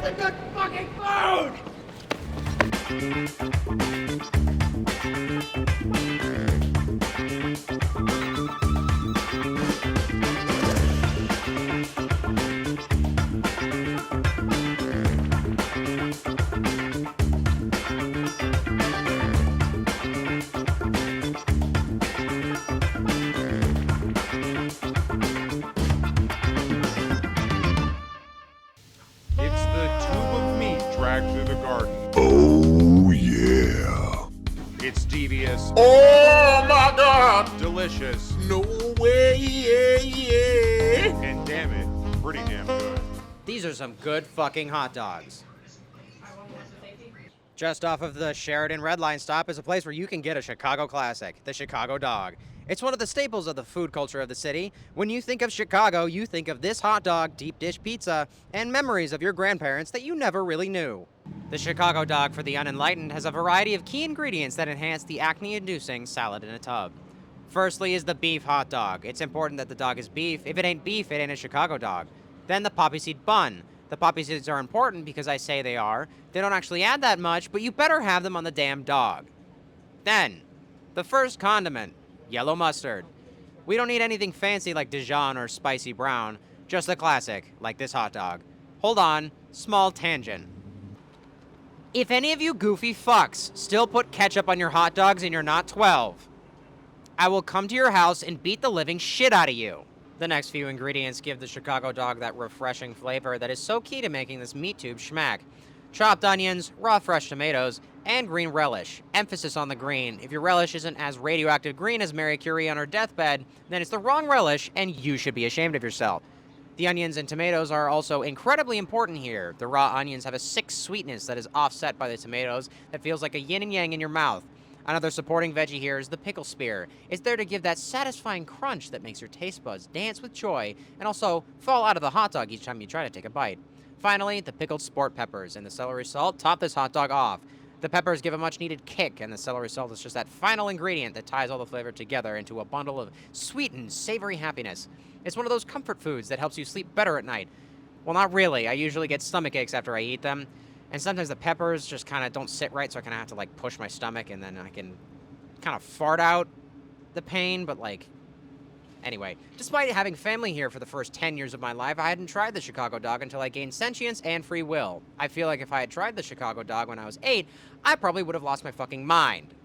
Where's the good fucking food? It's the tube of meat dragged through the garden. Oh, yeah. It's devious, Oh, my God. delicious, No way, yeah. and damn it, pretty damn good. These are some good fucking hot dogs. Just off of the Sheridan Red Line stop is a place where you can get a Chicago classic, the Chicago dog. It's one of the staples of the food culture of the city. When you think of Chicago, you think of this hot dog, deep dish pizza, and memories of your grandparents that you never really knew. The Chicago dog for the unenlightened has a variety of key ingredients that enhance the acne-inducing salad in a tub. Firstly is the beef hot dog. It's important that the dog is beef. If it ain't beef, it ain't a Chicago dog. Then the poppy seed bun. The poppy seeds are important because I say they are. They don't actually add that much, but you better have them on the damn dog. Then, the first condiment, yellow mustard. We don't need anything fancy like Dijon or spicy brown, just the classic, like this hot dog. Hold on, small tangent. If any of you goofy fucks still put ketchup on your hot dogs and you're not 12, I will come to your house and beat the living shit out of you. The next few ingredients give the Chicago dog that refreshing flavor that is so key to making this meat tube schmack. Chopped onions, raw fresh tomatoes, and green relish. Emphasis on the green. If your relish isn't as radioactive green as Mary Curie on her deathbed, then it's the wrong relish and you should be ashamed of yourself. The onions and tomatoes are also incredibly important here. The raw onions have a sick sweetness that is offset by the tomatoes that feels like a yin and yang in your mouth. Another supporting veggie here is the pickle spear. It's there to give that satisfying crunch that makes your taste buds dance with joy and also fall out of the hot dog each time you try to take a bite. Finally, the pickled sport peppers and the celery salt top this hot dog off. The peppers give a much needed kick, and the celery salt is just that final ingredient that ties all the flavor together into a bundle of sweet and savory happiness. It's one of those comfort foods that helps you sleep better at night. Well, not really. I usually get stomach aches after I eat them. And sometimes the peppers just kind of don't sit right, so I kind of have to, like, push my stomach, and then I can kind of fart out the pain, but, like... Anyway, despite having family here for the first 10 years of my life, I hadn't tried the Chicago dog until I gained sentience and free will. I feel like if I had tried the Chicago dog when I was 8, I probably would have lost my fucking mind.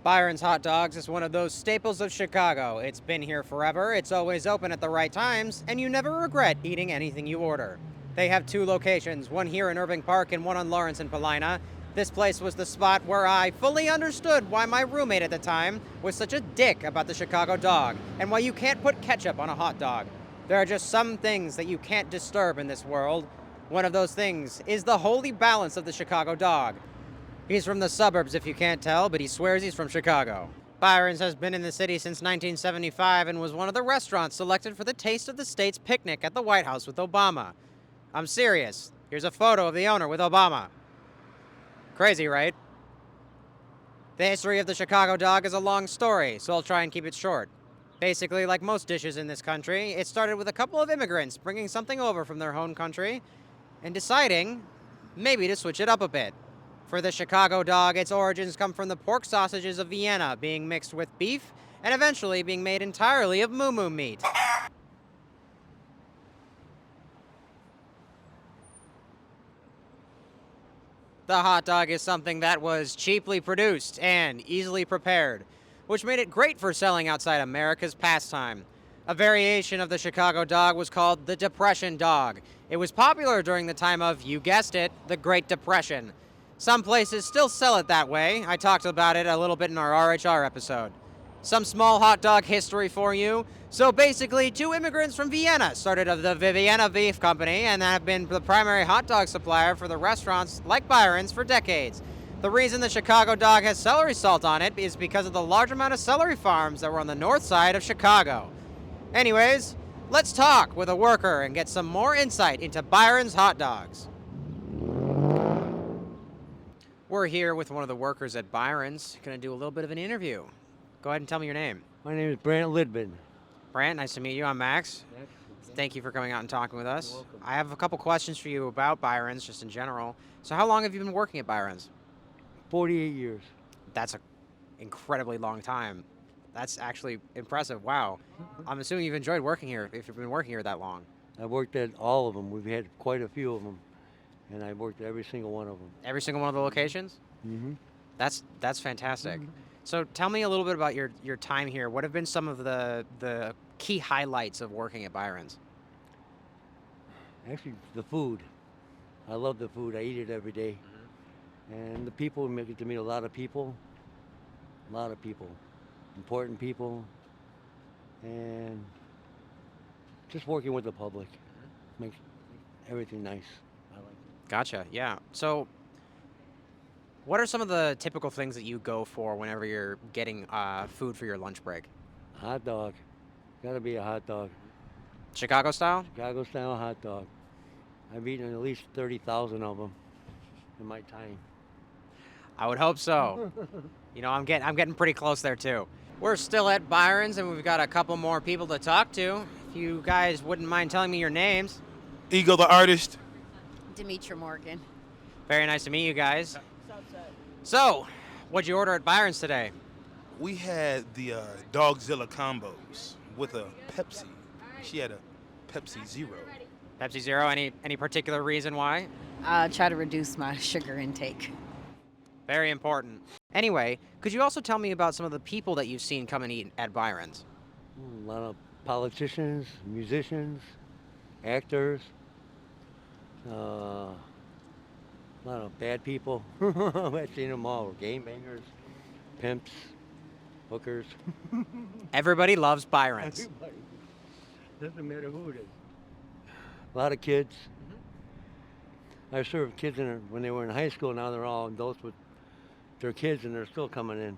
Byron's Hot Dogs is one of those staples of Chicago. It's been here forever, it's always open at the right times, and you never regret eating anything you order. They have 2 locations, one here in Irving Park and one on Lawrence and Paulina. This place was the spot where I fully understood why my roommate at the time was such a dick about the Chicago dog, and why you can't put ketchup on a hot dog. There are just some things that you can't disturb in this world. One of those things is the holy balance of the Chicago dog. He's from the suburbs if you can't tell, but he swears he's from Chicago. Byron's has been in the city since 1975 and was one of the restaurants selected for the Taste of the State's picnic at the White House with Obama. I'm serious. Here's a photo of the owner with Obama. Crazy, right? The history of the Chicago dog is a long story, so I'll try and keep it short. Basically, like most dishes in this country, it started with a couple of immigrants bringing something over from their home country and deciding maybe to switch it up a bit. For the Chicago dog, its origins come from the pork sausages of Vienna being mixed with beef and eventually being made entirely of moo-moo meat. The hot dog is something that was cheaply produced and easily prepared, which made it great for selling outside America's pastime. A variation of the Chicago dog was called the Depression dog. It was popular during the time of, you guessed it, the Great Depression. Some places still sell it that way. I talked about it a little bit in our RHR episode. Some small hot dog history for you. So basically, 2 immigrants from Vienna started the Vienna Beef Company and have been the primary hot dog supplier for the restaurants like Byron's for decades. The reason the Chicago dog has celery salt on it is because of the large amount of celery farms that were on the north side of Chicago. Anyways, let's talk with a worker and get some more insight into Byron's hot dogs. We're here with one of the workers at Byron's. Gonna do a little bit of an interview. Go ahead and tell me your name. My name is Brant Lidman. Brant, nice to meet you. I'm Max. Thank you for coming out and talking with us. You're welcome. I have a couple questions for you about Byron's, just in general. So how long have you been working at Byron's? 48 years. That's an incredibly long time. That's actually impressive. Wow. I'm assuming you've enjoyed working here if you've been working here that long. I worked at all of them. We've had quite a few of them, and I worked at every single one of them. Every single one of the locations? Mm-hmm. That's fantastic. So tell me a little bit about your time here. What have been some of the key highlights of working at Byron's? Actually, the food. I love the food. I eat it every day. And the people, we get to meet a lot of people. Important people. And just working with the public makes everything nice. I like it. Gotcha. Yeah. So what are some of the typical things that you go for whenever you're getting food for your lunch break? Hot dog. Gotta be a hot dog. Chicago style? Chicago style hot dog. I've eaten at least 30,000 of them in my time. I would hope so. You know, I'm getting pretty close there too. We're still at Byron's and we've got a couple more people to talk to. If you guys wouldn't mind telling me your names. Ego the artist. Demetra Morgan. Very nice to meet you guys. So, what'd you order at Byron's today? We had the Dogzilla combos with a Pepsi. She had a Pepsi Zero. Pepsi Zero, any particular reason why? Try to reduce my sugar intake. Very important. Anyway, could you also tell me about some of the people that you've seen come and eat at Byron's? A lot of politicians, musicians, actors, a lot of bad people. I've seen them all. Game bangers, pimps, hookers. Everybody loves Byron's. Everybody. Doesn't matter who it is. A lot of kids. I served kids when they were in high school. Now they're all adults with their kids, and they're still coming in.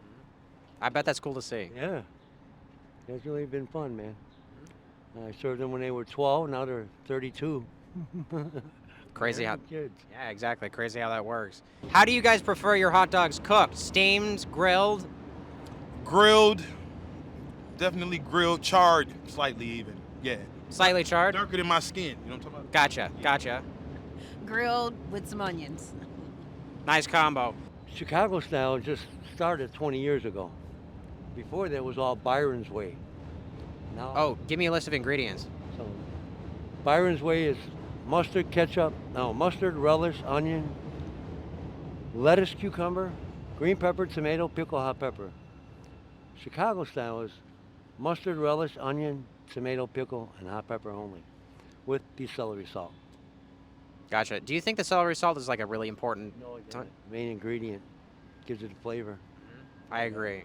I bet that's cool to see. Yeah, it's really been fun, man. I served them when they were 12. Now they're 32. Crazy how. Kids. Yeah, exactly. Crazy how that works. How do you guys prefer your hot dogs cooked? Steamed, grilled? Grilled, definitely grilled, charred slightly even. Yeah. Slightly charred? Darker than my skin. You know what I'm talking about? Gotcha. Grilled with some onions. Nice combo. Chicago style just started 20 years ago. Before that was all Byron's way. Now, Oh, give me a list of ingredients. so Byron's way is mustard, relish, onion, lettuce, cucumber, green pepper, tomato, pickle, hot pepper. Chicago style is mustard, relish, onion, tomato, pickle, and hot pepper only, with the celery salt. Gotcha. Do you think the celery salt is like a really important? Main ingredient, gives it a flavor. I agree.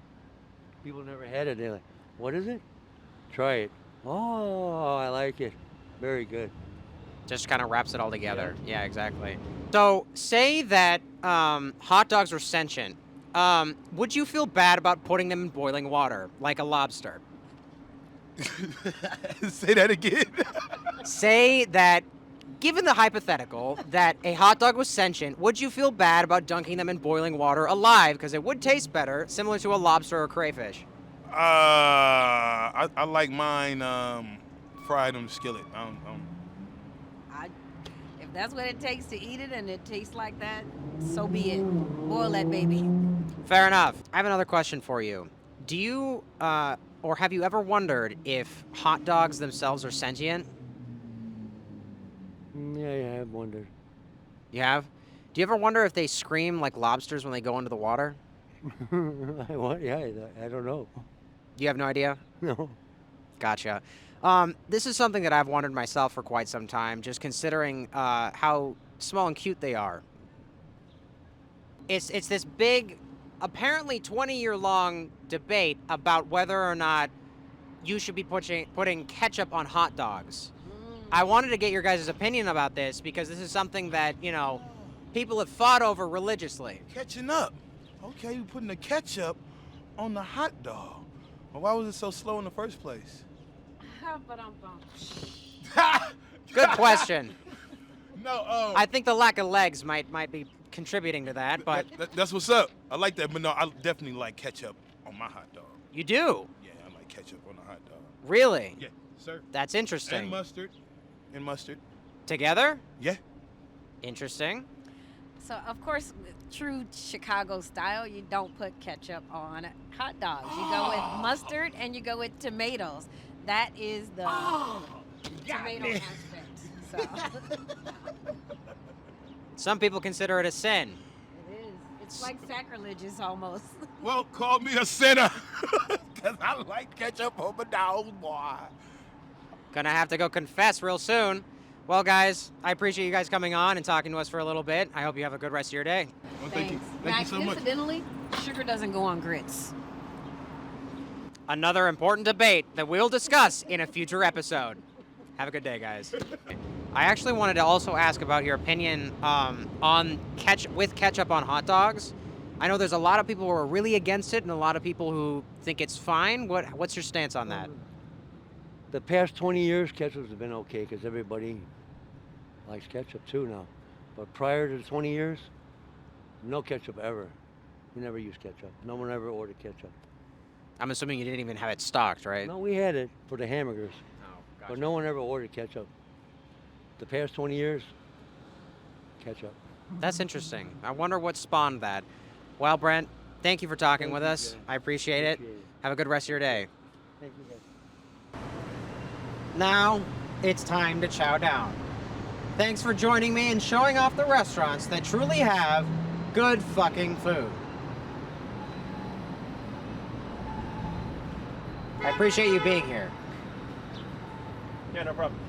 People never had it. They're like, "What is it?" Try it. Oh, I like it. Very good. Just kind of wraps it all together. Yeah, exactly. So, say that hot dogs were sentient. Would you feel bad about putting them in boiling water, like a lobster? Say that again. Say that, given the hypothetical that a hot dog was sentient, would you feel bad about dunking them in boiling water alive? Because it would taste better, similar to a lobster or crayfish. I like mine fried on the skillet. If that's what it takes to eat it and it tastes like that, so be it. Boil that baby. Fair enough. I have another question for you. Do you, or have you ever wondered if hot dogs themselves are sentient? Yeah, I have wondered. You have? Do you ever wonder if they scream like lobsters when they go into the water? I don't know. You have no idea? No. Gotcha. This is something that I've wondered myself for quite some time, just considering how small and cute they are. It's this big, apparently 20-year-long debate about whether or not you should be putting ketchup on hot dogs. I wanted to get your guys' opinion about this because this is something that, you know, people have fought over religiously. Catching up. Okay, you putting the ketchup on the hot dog. Well, why was it so slow in the first place? Good question. No, I think the lack of legs might be contributing to that, but that's what's up. I like that, but no, I definitely like ketchup on my hot dog. you do. Yeah, I like ketchup on the hot dog. Really? Yeah, sir. That's interesting. And mustard. and mustard. Together? Yeah. Interesting. So, of course, true Chicago style, you don't put ketchup on hot dogs. You go with mustard and you go with tomatoes. That is the tomato aspect. So, Some people consider it a sin. it is. It's like sacrilegious almost. Well, call me a sinner, because I like ketchup on my dogs, boy. Gonna have to go confess real soon. Well, guys, I appreciate you guys coming on and talking to us for a little bit. I hope you have a good rest of your day. Well, thank you. Thanks. Thank Max, you so much. incidentally, sugar doesn't go on grits. Another important debate that we'll discuss in a future episode. Have a good day, guys. I actually wanted to also ask about your opinion on ketchup on hot dogs. I know there's a lot of people who are really against it and a lot of people who think it's fine. What's your stance on that? The past 20 years, ketchup's been okay because everybody likes ketchup too now. But prior to 20 years, no ketchup ever. We never used ketchup. No one ever ordered ketchup. I'm assuming you didn't even have it stocked, right? No, we had it for the hamburgers, Oh, but no one ever ordered ketchup. The past 20 years, ketchup. That's interesting. I wonder what spawned that. Well, Brent, thank you for talking Thank with you, us. Jay. I appreciate it. Appreciate it. Have a good rest of your day. Thank you, guys. Now, it's time to chow down. Thanks for joining me and showing off the restaurants that truly have good fucking food. I appreciate you being here. Yeah, no problem.